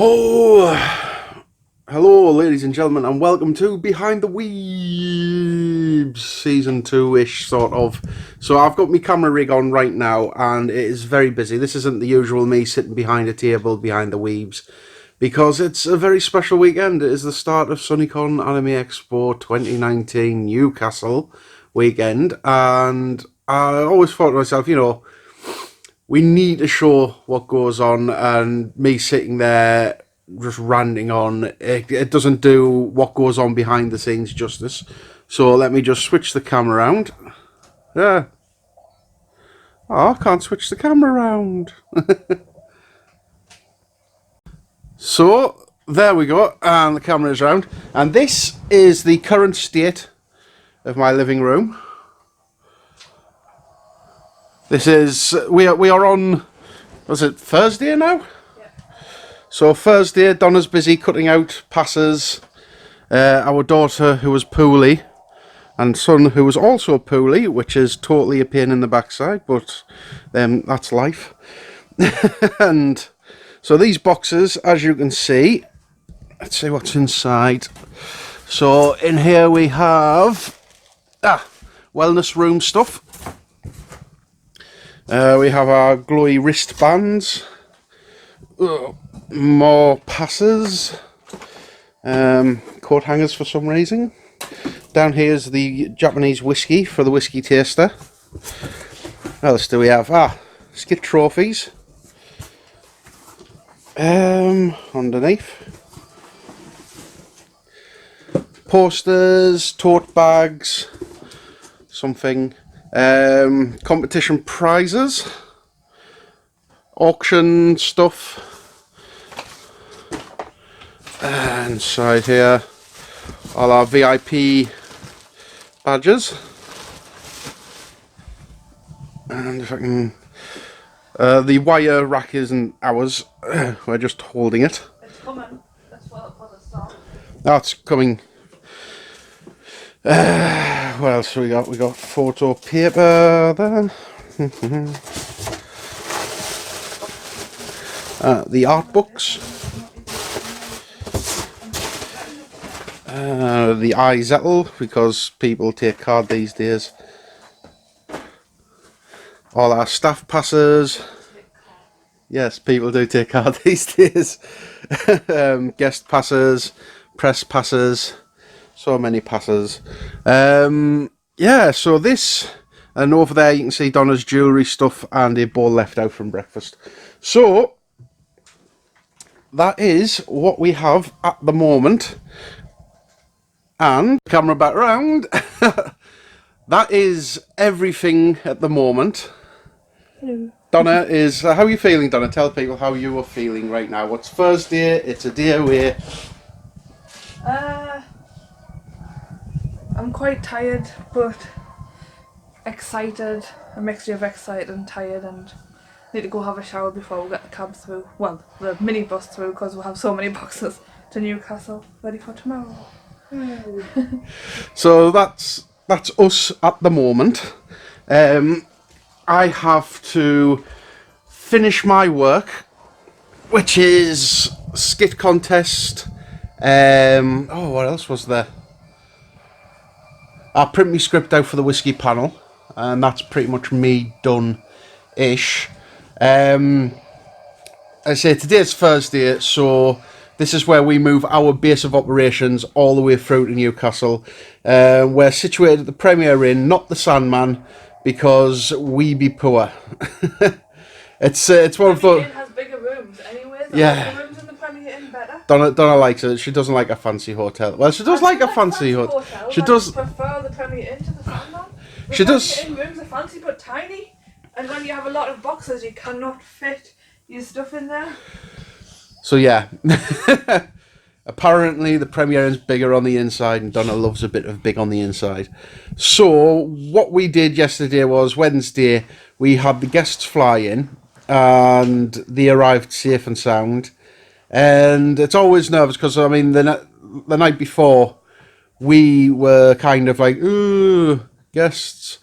Oh, hello, ladies and gentlemen, and welcome to Behind the Weebs, season 2-ish, sort of. So I've got my camera rig on right now, and it is very busy. This isn't the usual me sitting behind a table behind the Weebs, because it's a very special weekend. It is the start of SunnyCon Expo 2019 Newcastle weekend, and I always thought to myself, you know, we need to show what goes on, and me sitting there just ranting on, it doesn't do what goes on behind the scenes justice. So let me just switch the camera around. Yeah. Oh, I can't switch the camera around. So, there we go, and the camera is round. And this is the current state of my living room. This is, we are on, was it Thursday now? Yeah. So Thursday, Donna's busy cutting out passes. Our daughter, who was poorly, and son, who was also poorly, which is totally a pain in the backside, but that's life. And so these boxes, as you can see, let's see what's inside. So in here we have wellness room stuff. We have our glowy wristbands, more passes, coat hangers for some reason. Down here is the Japanese whiskey for the whiskey taster. What else do we have? Skit trophies. Underneath. Posters, tote bags, something. Competition prizes, auction stuff, and inside here all our VIP badges. And if I can, the wire rack isn't ours, we're just holding it. It's coming. That's what the start. That's coming. What else we got? We got photo paper there. The art books. The iZettle, because people take card these days. All our staff passes. Yes, people do take card these days. Guest passes, press passes. So many passes. Yeah, so this, and over there you can see Donna's jewellery stuff and a bowl left out from breakfast. So, that is what we have at the moment. And, camera back round, that is everything at the moment. Hello. Donna is, how are you feeling, Donna? Tell people how you are feeling right now. It's Thursday, it's a day away. I'm quite tired, but excited. A mixture of excited and tired, and need to go have a shower before we get the cab through. Well, the minibus through, because we'll have so many boxes to Newcastle ready for tomorrow. So that's us at the moment. I have to finish my work, which is skit contest. What else was there? I print my script out for the whiskey panel, and that's pretty much me done-ish. I say today's Thursday, so this is where we move our base of operations all the way through to Newcastle. We're situated at the Premier Inn, not the Sandman, because we be poor. It's one of those. It has bigger rooms, anyways. Yeah. The rooms in the Premier Inn better. Donna likes it. She doesn't like a fancy hotel. Well, she does like a fancy hotel. She does. I prefer the Premier Inn to the Sandman. She does. The Premier Inn rooms are fancy but tiny, and when you have a lot of boxes, you cannot fit your stuff in there. So yeah, apparently the Premier Inn's bigger on the inside, and Donna loves a bit of big on the inside. So what we did yesterday was Wednesday. We had the guests fly in, and they arrived safe and sound. And it's always nervous because, I mean, the night before, we were kind of like, ooh, guests.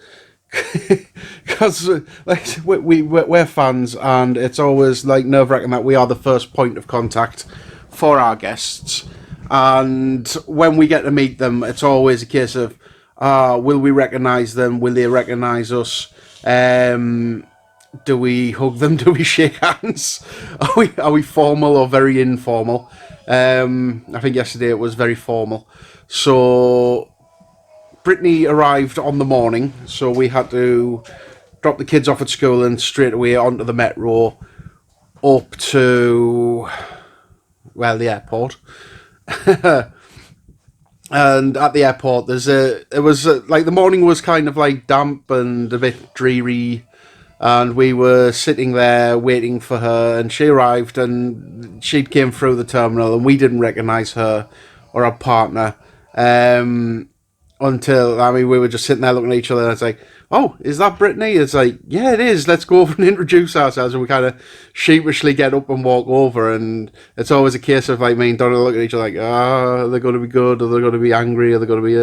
Because like we're fans, and it's always like nerve-wracking that we are the first point of contact for our guests, and when we get to meet them, it's always a case of, will we recognise them? Will they recognise us? Do we hug them? Do we shake hands? Are we formal or very informal? I think yesterday it was very formal. So Brittany arrived on the morning, so we had to drop the kids off at school and straight away onto the metro up to, well, the airport. And at the airport, the morning was kind of like damp and a bit dreary, and we were sitting there waiting for her, and she arrived and she came through the terminal, and we didn't recognise her or our partner until, I mean, we were just sitting there looking at each other, and it's like, oh, is that Brittany? It's like, yeah, it is. Let's go over and introduce ourselves. And we kind of sheepishly get up and walk over, and it's always a case of like me and Donna look at each other like, are they going to be good? Are they going to be angry? Are they going to be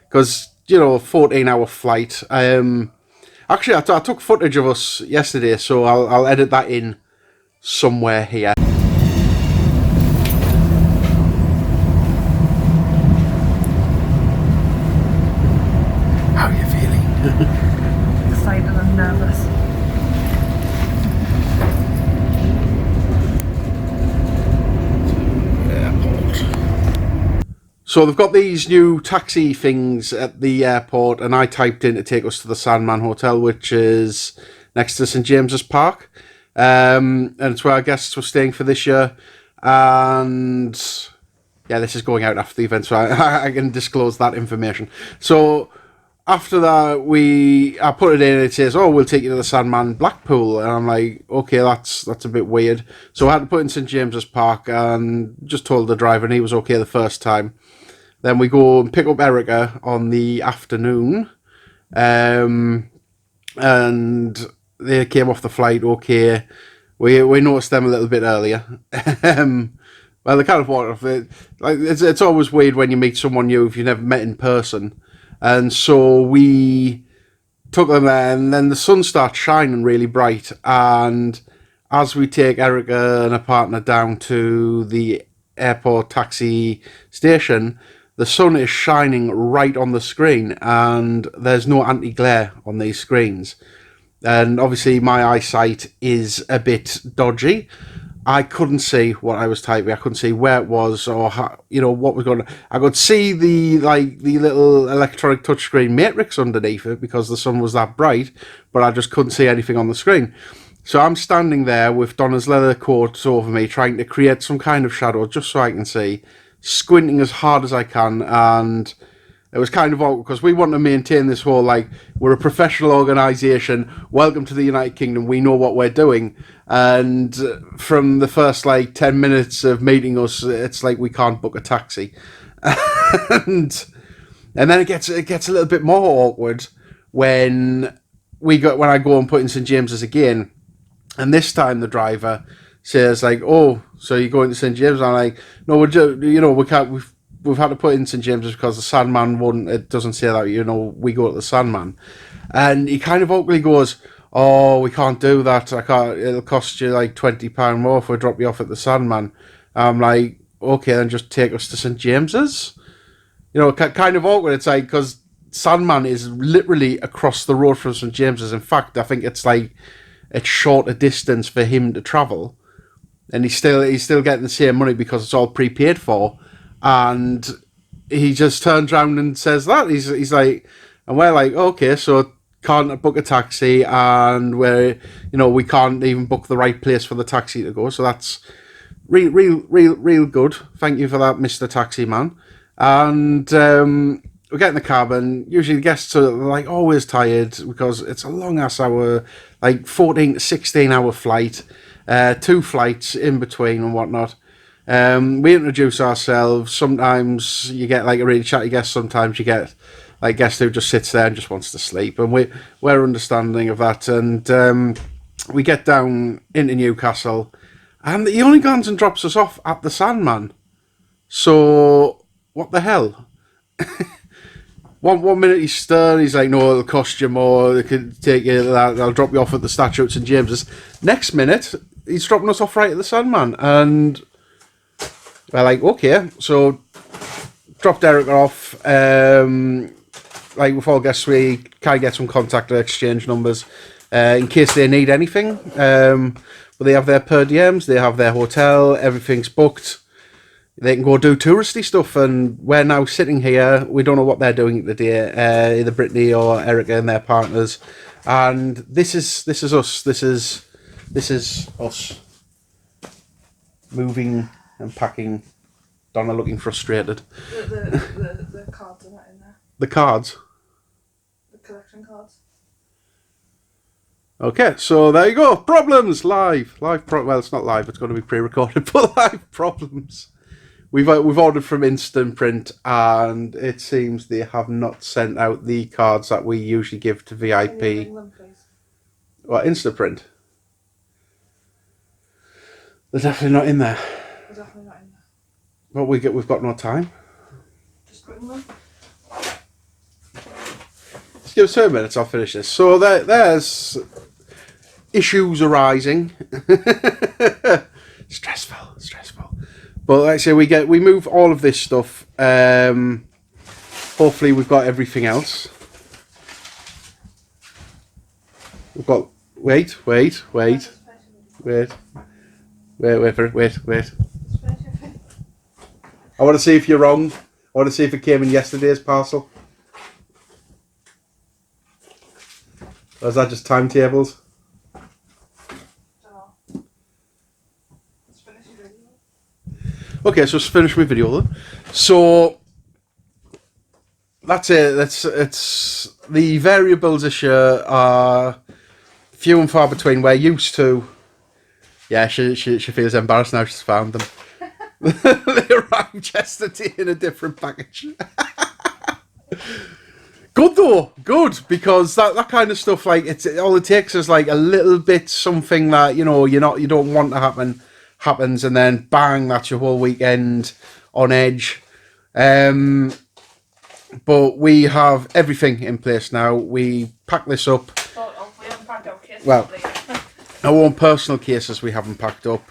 because, you know, a 14-hour flight. Actually, I took footage of us yesterday, so I'll edit that in somewhere here. How are you feeling? Excited and nervous. So they've got these new taxi things at the airport, and I typed in to take us to the Sandman Hotel, which is next to St James's Park, and it's where our guests were staying for this year. And yeah, this is going out after the event, so I can disclose that information. So after that, I put it in, and it says, oh, we'll take you to the Sandman Blackpool, and I'm like, okay, that's a bit weird. So I had to put in St James's Park, and just told the driver, and he was okay the first time. Then we go and pick up Erica on the afternoon, and they came off the flight okay. We noticed them a little bit earlier. Well, they kind of walked off. Like it's always weird when you meet someone new if you've never met in person. And so we took them there, and then the sun starts shining really bright. And as we take Erica and her partner down to the airport taxi station, the sun is shining right on the screen, and there's no anti-glare on these screens. And obviously my eyesight is a bit dodgy. I couldn't see what I was typing. I couldn't see where it was or how, you know, what was going on. I could see the little electronic touchscreen matrix underneath it because the sun was that bright, but I just couldn't see anything on the screen. So I'm standing there with Donna's leather coat over me, trying to create some kind of shadow just so I can see, squinting as hard as I can, and it was kind of awkward because we want to maintain this whole, like, we're a professional organisation, welcome to the United Kingdom, we know what we're doing, and from the first, like, 10 minutes of meeting us, it's like we can't book a taxi. and then it gets a little bit more awkward when I go and put in St James's again, and this time the driver says, like, oh, so you're going to St James? I'm like, no, we can't. We've had to put in St James's because the Sandman wouldn't. It doesn't say that. We go to the Sandman, and he kind of awkwardly goes, oh, we can't do that. I can't. It'll cost you like £20 more if we drop you off at the Sandman. I'm like, okay, then just take us to St James's. Kind of awkward. It's like, because Sandman is literally across the road from St James's. In fact, I think it's shorter distance for him to travel. And he's still getting the same money because it's all prepaid for, and he just turns around and says that he's like, and we're like, okay, so can't book a taxi, and we can't even book the right place for the taxi to go. So that's real good. Thank you for that, Mr. Taxi Man. And we get in the cab, and usually the guests are like always tired because it's a long ass hour, like 14 to 16 hour flight. 2 flights in between and whatnot. We introduce ourselves. Sometimes you get like a really chatty guest. Sometimes you get like guest who just sits there and just wants to sleep, and we're understanding of that. And we get down into Newcastle, and he only goes and drops us off at the Sandman. So what the hell? One minute he's stern, he's like, no, it'll cost you more, they could take you to that, I'll drop you off at the statue at St James's. Next minute, he's dropping us off right at the Sandman, and we're like, okay, so dropped Eric off. Like with all guests, we kind of get some contact exchange numbers in case they need anything. But they have their per diems, they have their hotel, everything's booked. They can go do touristy stuff, and we're now sitting here. We don't know what they're doing today, either Brittany or Erica and their partners. And this is us. This is us moving and packing. Donna looking frustrated. The cards are not in there. The cards. The collection cards. Okay, so there you go. Problems live. Well, it's not live. It's going to be pre-recorded, but live problems. We've ordered from Instant Print, and it seems they have not sent out the cards that we usually give to VIP. Can you ring them, please? What, Instant Print? They're definitely not in there. They're definitely not in there. Well, we've got no time. Just ring them. Just give us 2 minutes. I'll finish this. So there's issues arising. Stressful. But like I say, we move all of this stuff. Hopefully we've got everything else. We've got wait. I want to see if you're wrong. I want to see if it came in yesterday's parcel. Or is that just timetables? Okay, so let's finish my video then. So that's it. It's the variables this year are few and far between. We're used to. Yeah, she feels embarrassed now. She's found them. They arrived yesterday in a different package. Good though, good, because that kind of stuff, like all it takes is like a little bit something that you don't want to happens, and then bang, that's your whole weekend on edge. But we have everything in place now. We pack this up. We haven't packed our cases. Well, our own personal cases we haven't packed up.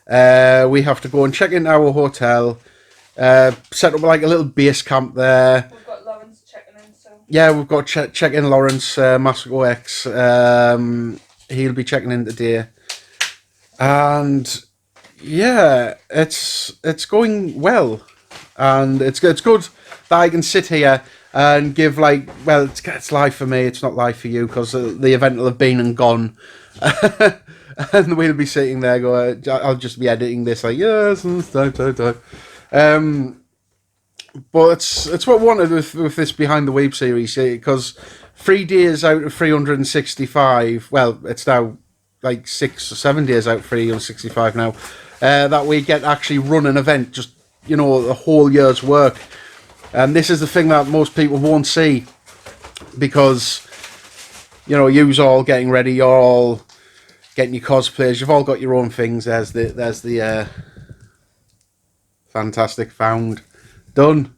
We have to go and check in our hotel. Set up like a little base camp there. We've got Lawrence checking in, so. Yeah, we've got check in Lawrence, Massico X. He'll be checking in today. And yeah, it's going well, and it's good that I can sit here and give it's live for me. It's not live for you because the event will have been and gone, and we'll be sitting there going. I'll just be editing this like yes, and time. But it's what I wanted with this Behind the Weeb series, because 3 days out of 365. Well, it's now like 6 or 7 days out of 365 now. That we get to actually run an event, just a whole year's work. And this is the thing that most people won't see, because you's all getting ready, you're all getting your cosplays, you've all got your own things. There's the fantastic found done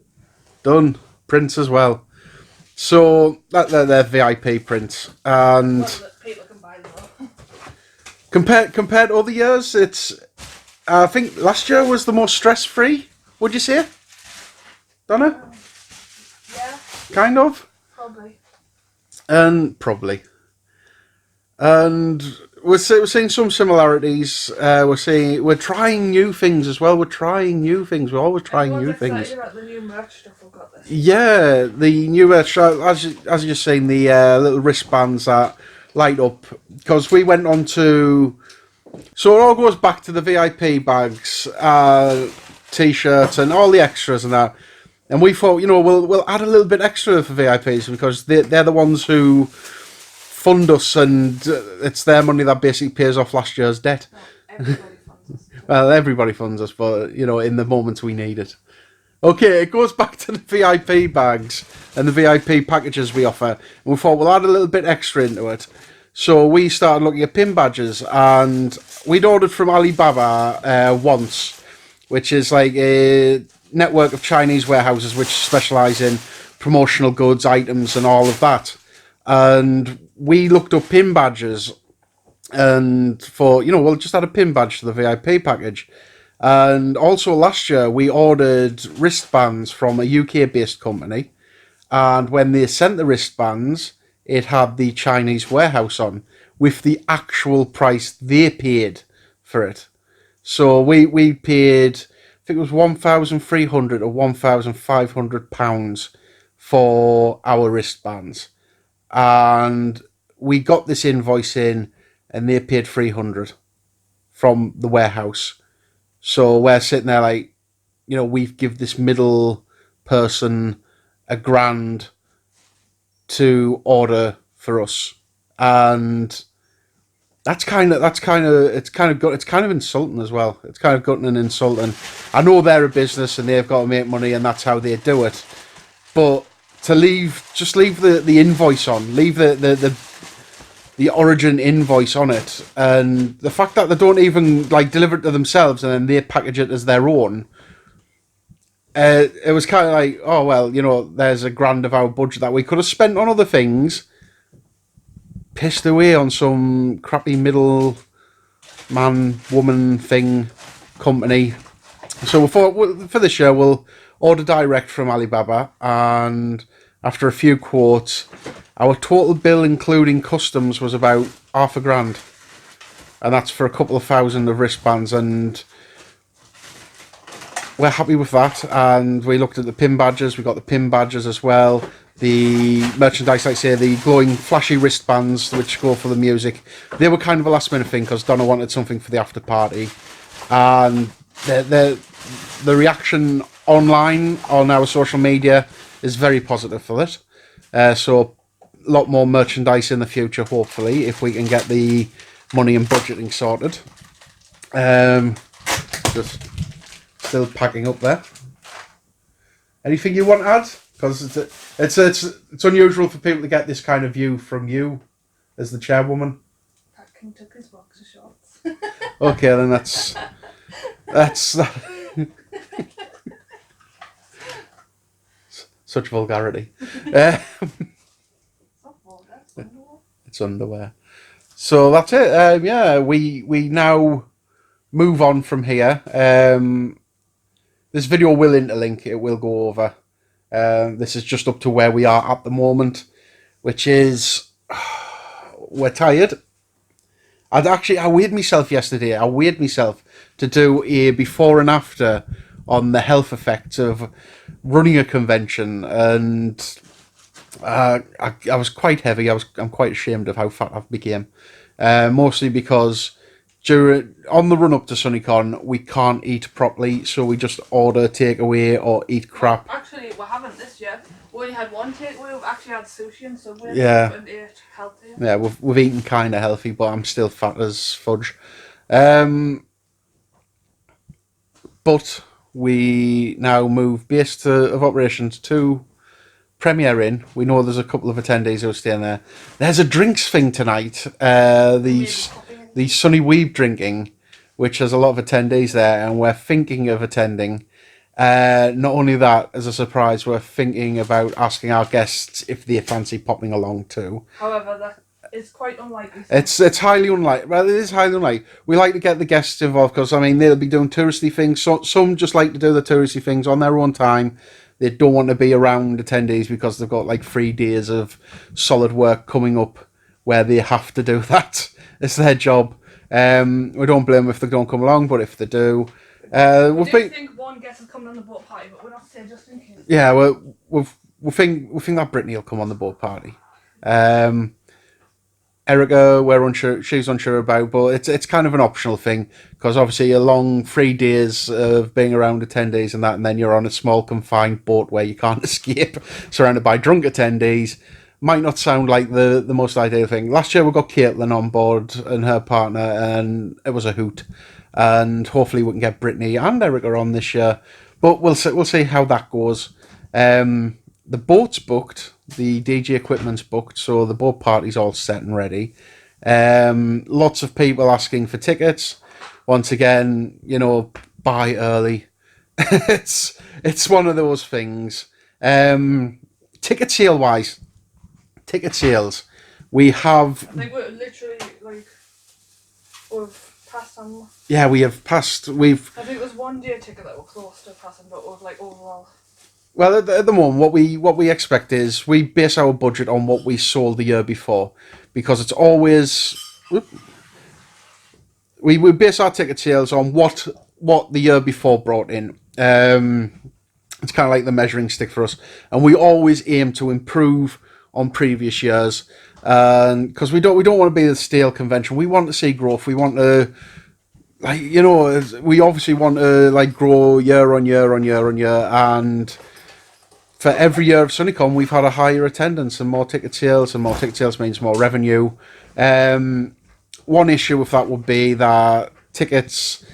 prints as well. So they're VIP prints, and People can buy them all. compared to other years, I think last year was the most stress-free, would you say? Donna? Yeah. Kind of? Probably. Probably. And we're seeing some similarities. We're trying new things as well. We're always trying new things. Excited about the new merch stuff we've got this. Yeah, the new merch, as you've seen, the little wristbands that light up. Because we went on to... So it all goes back to the VIP bags, t-shirts and all the extras and that. And we thought, we'll add a little bit extra for VIPs, because they're the ones who fund us, and it's their money that basically pays off last year's debt. Everybody funds us. Well, everybody funds us, but, in the moments we need it. Okay, it goes back to the VIP bags and the VIP packages we offer. And we thought we'll add a little bit extra into it. So we started looking at pin badges, and we'd ordered from Alibaba once, which is like a network of Chinese warehouses which specialise in promotional goods, items and all of that. And we looked up pin badges and thought, we'll just add a pin badge to the VIP package. And also last year we ordered wristbands from a UK-based company, and when they sent the wristbands, it had the Chinese warehouse on with the actual price they paid for it. So we paid, I think it was 1,300 or £1,500 for our wristbands, and we got this invoice in, and they paid 300 from the warehouse. So we're sitting there like, we've give this middle person £1,000 to order for us, and it's kind of insulting as well. It's kind of gutting and insulting. I know they're a business and they've got to make money and that's how they do it, but to leave the invoice on, leave the origin invoice on it, and the fact that they don't even like deliver it to themselves and then they package it as their own. It was kind of like, oh well, there's £1,000 of our budget that we could have spent on other things, pissed away on some crappy middle man woman thing company. So for this year we'll order direct from Alibaba, and after a few quotes, our total bill including customs was about £500, and that's for a couple of thousand of wristbands, and we're happy with that. And we looked at the pin badges. We got the pin badges as well. The merchandise, like I say, the glowing flashy wristbands which go for the music. They were kind of a last minute thing because Donna wanted something for the after party, and the reaction online on our social media is very positive for it. So a lot more merchandise in the future, hopefully, if we can get the money and budgeting sorted. Just still packing up there. Anything you want to add? Because it's unusual for people to get this kind of view from you as the chairwoman. That King took his boxer shorts. Okay, then that's such vulgarity. It's underwear. So that's it. Yeah, we now move on from here. This video will interlink. It will go over. This is just up to where we are at the moment, which is we're tired. I weighed myself yesterday. I weighed myself to do a before and after on the health effects of running a convention, and I was quite heavy. I'm quite ashamed of how fat I've become, mostly because on the run up to SunnyCon we can't eat properly, so we just order takeaway or eat crap. Well, actually, we haven't this year. We only had one takeaway. We've actually had sushi and Subway. Yeah. And ate healthy. Yeah, we've eaten kind of healthy, but I'm still fat as fudge. But we now move base of operations to Premier Inn. We know there's a couple of attendees who are staying there. There's a drinks thing tonight. The Sunny Weeb drinking, which has a lot of attendees there, and we're thinking of attending. Not only that, as a surprise, we're thinking about asking our guests if they fancy popping along too. However, that is quite unlikely. It's highly unlikely. Well, it is highly unlikely. We like to get the guests involved because, they'll be doing touristy things. So, some just like to do the touristy things on their own time. They don't want to be around attendees because they've got like 3 days of solid work coming up where they have to do that. It's their job. We don't blame them if they don't come along, but if they do... we think one guest is coming on the boat party, but we're not saying just in case. Yeah, we think that Brittany will come on the boat party. Erica, we're unsure. She's unsure about, but it's kind of an optional thing because obviously a long 3 days of being around attendees and that, and then you're on a small confined boat where you can't escape, surrounded by drunk attendees. Might not sound like the most ideal thing. Last year we got Caitlin on board and her partner, and it was a hoot. And hopefully we can get Brittany and Erica on this year, but we'll see how that goes. The boat's booked, the DJ equipment's booked, so the boat party's all set and ready. Lots of people asking for tickets. Once again, buy early. it's one of those things. Ticket sales. We have. I think we're literally we've passed them. Yeah, we have passed. I think it was one day ticket that we're close to passing, but we've like overall. Well, at the moment, what we expect is we base our budget on what we sold the year before, because it's always we base our ticket sales on what the year before brought in. It's kind of like the measuring stick for us, and we always aim to improve on previous years, because we don't want to be the stale convention. We want to see growth. We want to, like, you know, we obviously want to like grow year on year on year on year, and for every year of SunnyCon, we've had a higher attendance and more ticket sales, and more ticket sales means more revenue. One issue with that would be that tickets,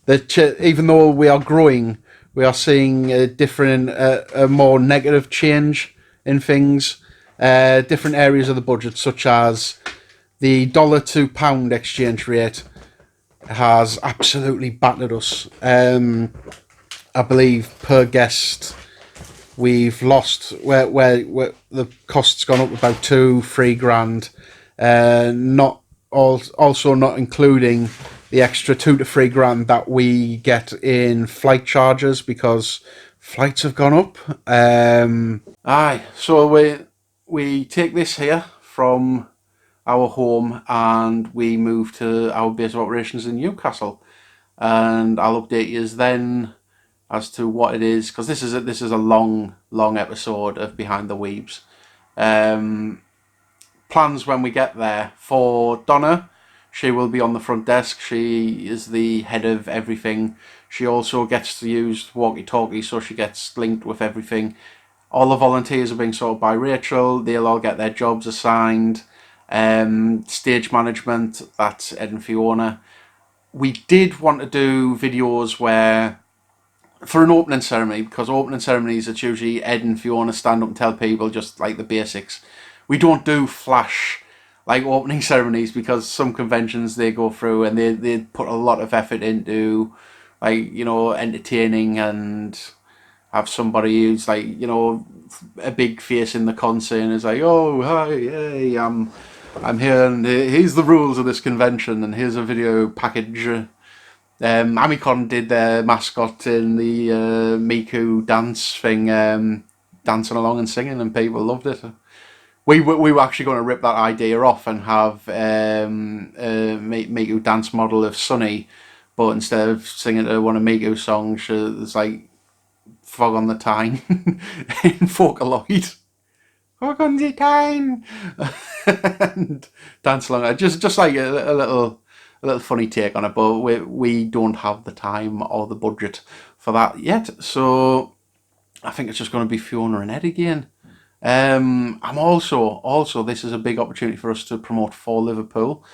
even though we are growing, we are seeing a more negative change in things. Different areas of the budget, such as the dollar to pound exchange rate, has absolutely battered us. I believe per guest, we've lost where the cost's gone up about $2-3 grand. Also not including the extra $2 to $3 that we get in flight charges because flights have gone up. So we take this here from our home and we move to our base of operations in Newcastle, and I'll update you then as to what it is, because this is a long episode of Behind the Weebs. Plans when we get there for Donna. She will be on the front desk. She is the head of everything. She also gets to use walkie-talkie, so she gets linked with everything. All the volunteers are being sorted by Rachel. They'll all get their jobs assigned. Stage management, that's Ed and Fiona. We did want to do videos where, for an opening ceremony, because opening ceremonies, it's usually Ed and Fiona stand up and tell people just like the basics. We don't do flash like opening ceremonies, because some conventions they go through and they put a lot of effort into, like, you know, entertaining and have somebody who's like, you know, a big face in the concert and is like, oh hi, hey, I'm here and here's the rules of this convention and here's a video package. SunnyCon did their mascot in the Miku dance thing, dancing along and singing, and people loved it. We were actually going to rip that idea off and have a Miku dance model of Sunny, but instead of singing to one of Miku's songs, it's like Fog on the Tyne in Vocaloid. Fog on the Tyne! And dance along. Just like a little funny take on it, but we don't have the time or the budget for that yet. So I think it's just going to be Fiona and Ed again. I'm also this is a big opportunity for us to promote for Liverpool,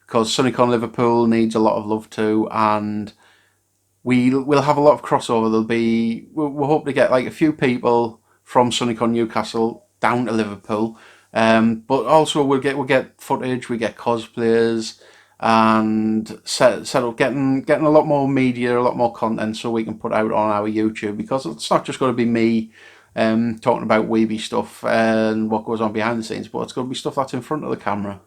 because SunnyCon Liverpool needs a lot of love too, and we'll have a lot of crossover. We'll hope to get like a few people from SunnyCon Newcastle down to Liverpool, but also we'll get footage, we get cosplayers, and set up getting a lot more media, a lot more content, so we can put out on our YouTube, because it's not just going to be me talking about weeby stuff and what goes on behind the scenes, but it's going to be stuff that's in front of the camera.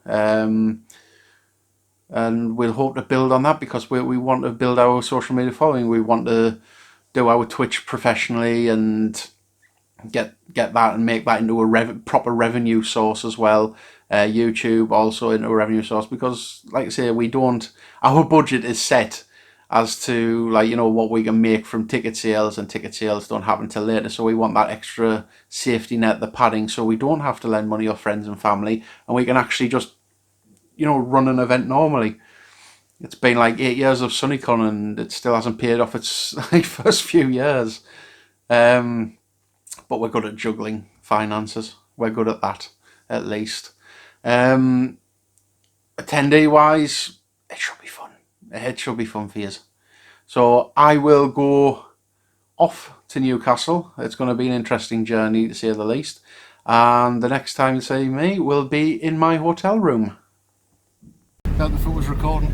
And we'll hope to build on that, because we want to build our social media following. We want to do our Twitch professionally and get that and make that into a proper revenue source as well. YouTube also into a revenue source, because like I say, our budget is set as to, like, you know, what we can make from ticket sales, and ticket sales don't happen till later, so we want that extra safety net, the padding, so we don't have to lend money off friends and family, and we can actually just, you know, run an event normally. It's been like 8 years of SunnyCon and it still hasn't paid off its like first few years. But we're good at juggling finances. We're good at that, at least. Attendee wise, it should be fun. It should be fun for you. So I will go off to Newcastle. It's going to be an interesting journey, to say the least. And the next time you see me will be in my hotel room. Felt the foot was recording.